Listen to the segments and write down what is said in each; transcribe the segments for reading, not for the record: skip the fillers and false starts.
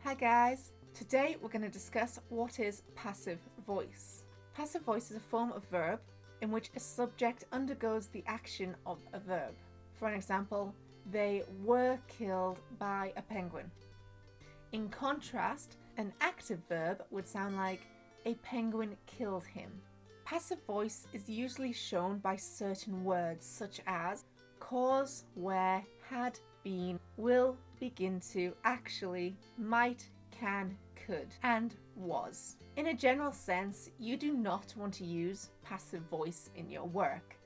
Hi guys! Today we're going to discuss what is passive voice. Passive voice is a form of verb in which a subject undergoes the action of a verb. For an example, they were killed by a penguin. In contrast, an active verb would sound like a penguin killed him. Passive voice is usually shown by certain words such as cause, where, had, been, will, begin to, actually, might, can, could, and was. In a general sense, you do not want to use passive voice in your work.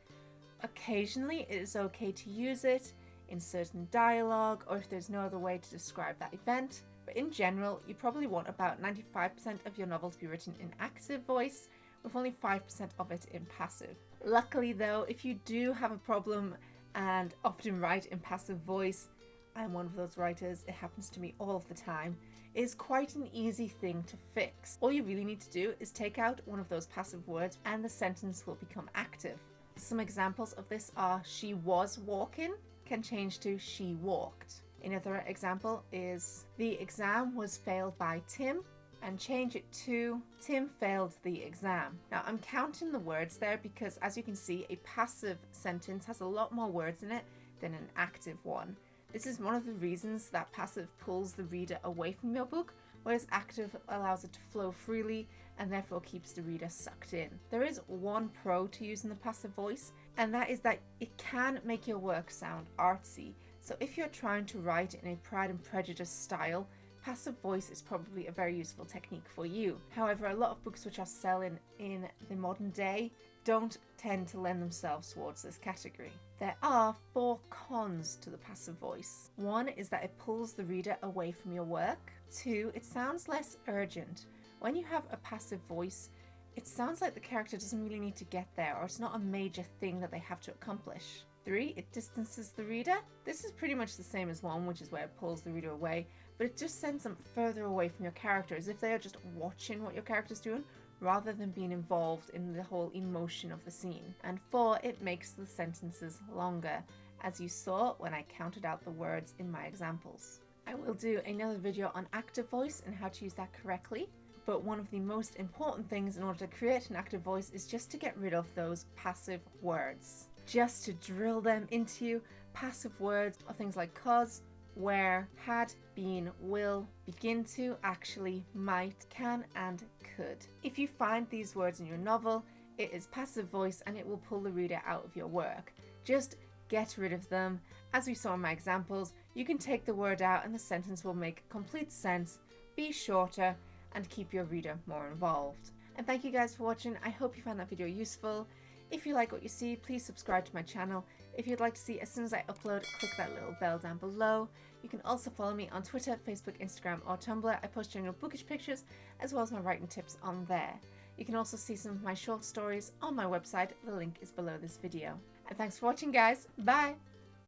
Occasionally, it is okay to use it in certain dialogue or if there's no other way to describe that event. But in general, you probably want about 95% of your novel to be written in active voice, with only 5% of it in passive. Luckily though, if you do have a problem and often write in passive voice, I'm one of those writers, it happens to me all of the time, it is quite an easy thing to fix. All you really need to do is take out one of those passive words and the sentence will become active. Some examples of this are she was walking can change to she walked. Another example is the exam was failed by Tim, and change it to Tim failed the exam. Now I'm counting the words there because, as you can see, a passive sentence has a lot more words in it than an active one. This is one of the reasons that passive pulls the reader away from your book, whereas active allows it to flow freely and therefore keeps the reader sucked in. There is one pro to using the passive voice, and that is that it can make your work sound artsy. So if you're trying to write in a Pride and Prejudice style, passive voice is probably a very useful technique for you. However, a lot of books which are selling in the modern day don't tend to lend themselves towards this category. There are 4 cons to the passive voice. 1 is that it pulls the reader away from your work. 2, it sounds less urgent. When you have a passive voice, it sounds like the character doesn't really need to get there, or it's not a major thing that they have to accomplish. 3, it distances the reader. This is pretty much the same as 1, which is where it pulls the reader away, but it just sends them further away from your character, as if they are just watching what your character's doing rather than being involved in the whole emotion of the scene. And 4, it makes the sentences longer, as you saw when I counted out the words in my examples. I will do another video on active voice and how to use that correctly, but one of the most important things in order to create an active voice is just to get rid of those passive words. Just to drill them into you. Passive words are things like cause, where, had, been, will, begin to, actually, might, can, and could. If you find these words in your novel, it is passive voice and it will pull the reader out of your work. Just get rid of them. As we saw in my examples, you can take the word out and the sentence will make complete sense, be shorter, and keep your reader more involved. And thank you guys for watching. I hope you found that video useful. If you like what you see, please subscribe to my channel. If you'd like to see as soon as I upload, click that little bell down below. You can also follow me on Twitter, Facebook, Instagram, or Tumblr. I post general bookish pictures as well as my writing tips on there. You can also see some of my short stories on my website. The link is below this video. And thanks for watching, guys. Bye!